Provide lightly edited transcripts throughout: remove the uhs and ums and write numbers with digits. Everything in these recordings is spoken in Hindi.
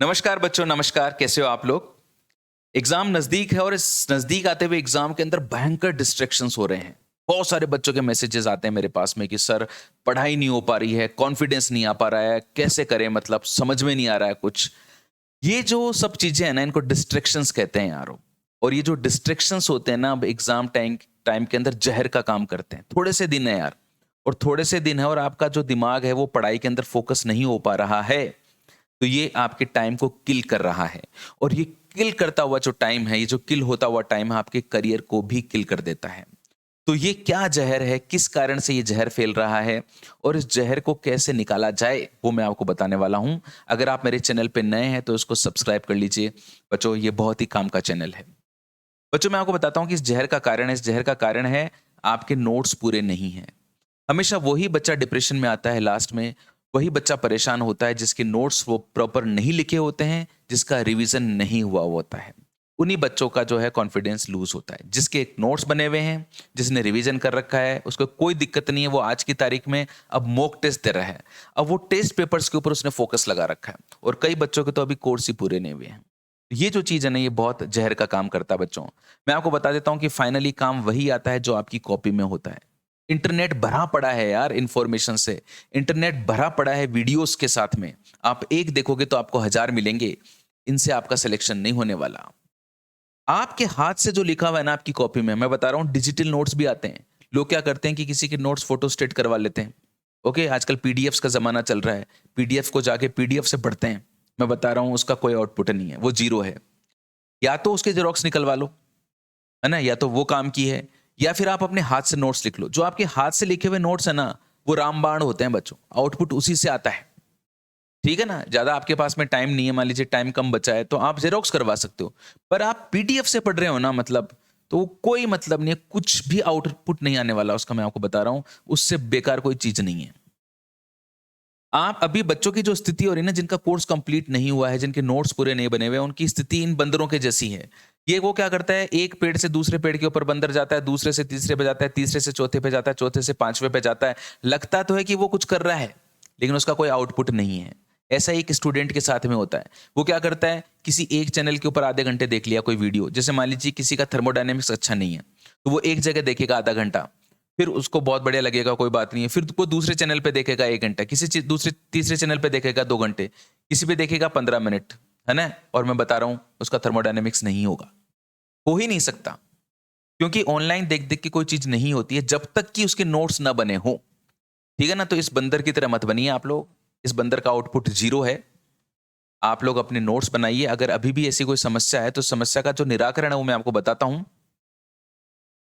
नमस्कार बच्चों, नमस्कार। कैसे हो आप लोग? एग्जाम नजदीक है और इस नजदीक आते हुए एग्जाम के अंदर भयंकर डिस्ट्रैक्शंस हो रहे हैं। बहुत सारे बच्चों के मैसेजेस आते हैं मेरे पास में कि सर पढ़ाई नहीं हो पा रही है, कॉन्फिडेंस नहीं आ पा रहा है, कैसे करें, मतलब समझ में नहीं आ रहा है कुछ। ये जो सब चीजें हैं ना, इनको डिस्ट्रैक्शंस कहते हैं यारो। और ये जो डिस्ट्रैक्शंस होते हैं ना, अब एग्जाम टाइम टाइम के अंदर जहर का काम करते हैं। थोड़े से दिन है यार, और थोड़े से दिन है और आपका जो दिमाग है वो पढ़ाई के अंदर फोकस नहीं हो पा रहा है, तो ये आपके टाइम को किल कर रहा है। और ये किल करता हुआ जो टाइम है, ये जो किल होता हुआ टाइम है, आपके करियर को भी किल कर देता है। तो ये क्या जहर है, किस कारण से ये जहर फैल रहा है और इस जहर को कैसे निकाला जाए, वो मैं आपको बताने वाला हूं। अगर आप मेरे चैनल पे नए हैं तो इसको सब्सक्राइब कर लीजिए बच्चों, ये बहुत ही काम का चैनल है। बच्चों, मैं आपको बताता हूं कि इस जहर का कारण है, इस जहर का कारण है आपके नोट्स पूरे नहीं हैं। हमेशा वही बच्चा डिप्रेशन में आता है लास्ट में, वही बच्चा परेशान होता है जिसके नोट्स वो प्रॉपर नहीं लिखे होते हैं, जिसका रिवीजन नहीं हुआ होता है। उन्हीं बच्चों का जो है कॉन्फिडेंस लूज होता है। जिसके नोट्स बने हुए हैं, जिसने रिवीजन कर रखा है, उसको कोई दिक्कत नहीं है, वो आज की तारीख में अब मॉक टेस्ट दे रहा है। अब वो टेस्ट पेपर्स के ऊपर उसने फोकस लगा रखा है, और कई बच्चों के तो अभी कोर्स ही पूरे नहीं हुए हैं। ये जो चीज है ना, ये बहुत जहर का काम करता है बच्चों। मैं आपको बता देता हूं कि फाइनली काम वही आता है जो आपकी कॉपी में होता है। इंटरनेट भरा पड़ा है यार इंफॉर्मेशन से। इंटरनेट भरा पड़ा है वीडियोस के साथ में। आप एक देखोगे तो आपको 1000 मिलेंगे। इनसे आपका सिलेक्शन नहीं होने वाला। आपके हाथ से जो लिखा हुआ है ना आपकी कॉपी में, मैं बता रहा हूं, डिजिटल नोट्स भी आते हैं। लोग क्या करते हैं कि किसी के नोट्स फोटो स्टेट करवा लेते हैं। ओके, आजकल पीडीएफ्स का जमाना चल रहा है। पीडीएफ को जाके पीडीएफ से पढ़ते हैं। मैं बता रहा हूं, उसका कोई आउटपुट नहीं है, वो जीरो है। या तो उसके जेरोक्स निकलवा लो, है ना, या तो वो काम की है, या फिर आप अपने हाथ से नोट्स लिख लो। जो आपके हाथ से लिखे हुए नोट्स है ना, वो रामबाण होते हैं बच्चों, आउटपुट उसी से आता है। ठीक है ना, ज्यादा आपके पास में टाइम नहीं है, मान लीजिए टाइम कम बचा है, तो आप जेरोक्स करवा सकते हो। पर आप पीडीएफ से पढ़ रहे हो ना, मतलब तो कोई मतलब नहीं है, कुछ भी आउटपुट नहीं आने वाला उसका। मैं आपको बता रहा हूं, उससे बेकार कोई चीज नहीं है। आप अभी बच्चों की जो स्थिति हो रही है ना, जिनका कोर्स कंप्लीट नहीं हुआ है, जिनके नोट्स पूरे नहीं बने हुए, उनकी स्थिति इन बंदरों के जैसी है। ये वो क्या करता है, एक पेड़ से दूसरे पेड़ के ऊपर बंदर जाता है, दूसरे से तीसरे पे जाता है, तीसरे से चौथे पे जाता है, चौथे से पांचवे पे जाता है। लगता तो है कि वो कुछ कर रहा है, लेकिन उसका कोई आउटपुट नहीं है। ऐसा ही एक स्टूडेंट के साथ में होता है। वो क्या करता है, किसी एक चैनल के ऊपर आधे घंटे देख लिया कोई वीडियो। जैसे मान लीजिए किसी का थर्मोडायनेमिक्स अच्छा नहीं है, तो वो एक जगह देखेगा आधा घंटा, फिर उसको बहुत बढ़िया लगेगा, कोई बात नहीं है, फिर वो दूसरे चैनल पे देखेगा 1 घंटा, दूसरे तीसरे चैनल पे देखेगा 2 घंटे, किसी पे देखेगा 15 मिनट, है ना। और मैं बता रहा हूं, उसका थर्मोडायनेमिक्स नहीं होगा, हो ही नहीं सकता। क्योंकि ऑनलाइन देख देख के कोई चीज नहीं होती है जब तक कि उसके नोट्स ना बने हो। ठीक है ना। तो इस बंदर की तरह मत बनिए आप लोग। इस बंदर का आउटपुट जीरो है। आप लोग अपने नोट्स बनाइए। अगर अभी भी ऐसी कोई समस्या है, तो समस्या का जो निराकरण है वो मैं आपको बताता हूं।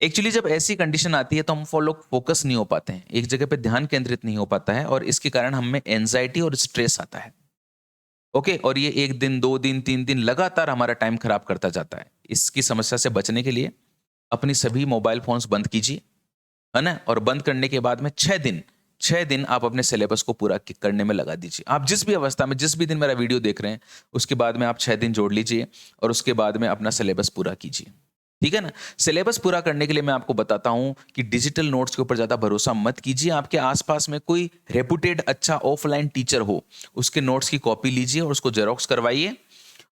एक्चुअली जब ऐसी कंडीशन आती है तो हम लोग फोकस नहीं हो पाते हैं, एक जगह पे ध्यान केंद्रित नहीं हो पाता है, और इसके कारण हम में एंजाइटी और स्ट्रेस आता है। ओके, और ये 1 दिन 2 दिन 3 दिन लगातार हमारा टाइम खराब करता जाता है। इसकी समस्या से बचने के लिए अपनी सभी मोबाइल फोन्स बंद कीजिए, है ना। और बंद करने के बाद में 6 दिन आप अपने सिलेबस को पूरा करने में लगा दीजिए। आप जिस भी अवस्था में, जिस भी दिन मेरा वीडियो देख रहे हैं, उसके बाद में आप 6 दिन जोड़ लीजिए, और उसके बाद में अपना सिलेबस पूरा कीजिए। ठीक है ना। सिलेबस पूरा करने के लिए मैं आपको बताता हूं कि डिजिटल नोट्स के ऊपर ज्यादा भरोसा मत कीजिए। आपके आसपास में कोई रेपुटेड अच्छा ऑफलाइन टीचर हो, उसके नोट्स की कॉपी लीजिए और उसको जेरोक्स करवाइए,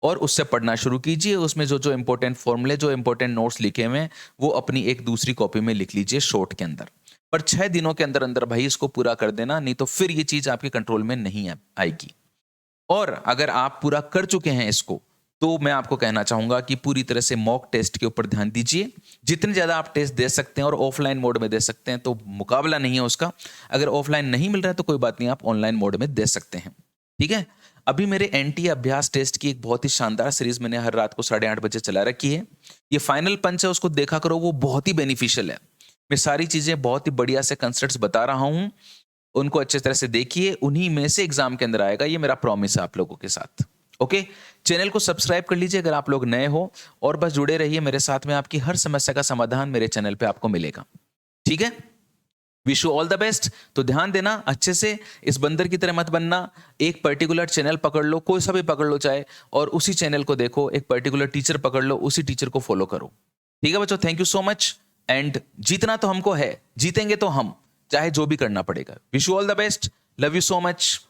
और उससे पढ़ना शुरू कीजिए। उसमें जो जो इंपॉर्टेंट फॉर्मूले, जो इंपॉर्टेंट नोट्स लिखे हुए हैं, वो अपनी एक दूसरी कॉपी में लिख लीजिए शॉर्ट के अंदर। पर 6 दिनों के अंदर अंदर भाई इसको पूरा कर देना, नहीं तो फिर ये चीज आपके कंट्रोल में नहीं आएगी। और अगर आप पूरा कर चुके हैं इसको, तो मैं आपको कहना चाहूंगा कि पूरी तरह से मॉक टेस्ट के ऊपर ध्यान दीजिए। जितने ज्यादा आप टेस्ट दे सकते हैं और ऑफलाइन मोड में दे सकते हैं, तो मुकाबला नहीं है उसका। अगर ऑफलाइन नहीं मिल रहा है तो कोई बात नहीं, आप ऑनलाइन मोड में दे सकते हैं। ठीक है। अभी मेरे एनटी अभ्यास टेस्ट की एक बहुत ही शानदार सीरीज मैंने हर रात को 8:30 बजे चला रखी है। ये फाइनल पंच है, उसको देखा करो, वो बहुत ही बेनिफिशियल है। मैं सारी चीजें बहुत ही बढ़िया से कंसेप्ट्स बता रहा हूं, उनको अच्छे तरह से देखिए, उन्हीं में से एग्जाम के अंदर आएगा, ये मेरा प्रॉमिस है आप लोगों के साथ। ओके, चैनल को सब्सक्राइब कर लीजिए अगर आप लोग नए हो, और बस जुड़े रहिए मेरे साथ में। आपकी हर समस्या का समाधान मेरे चैनल पे आपको मिलेगा। ठीक है। Wish you all the best. तो ध्यान देना अच्छे से, इस बंदर की तरह मत बनना। एक पर्टिकुलर चैनल पकड़ लो, कोई सा भी पकड़ लो चाहे, और उसी चैनल को देखो। एक पर्टिकुलर टीचर पकड़ लो, उसी टीचर को फॉलो करो। ठीक है बच्चों, thank you so much. And जीतना तो हमको है, जीतेंगे तो हम, चाहे जो भी करना पड़ेगा। Wish you all the best, love you so much.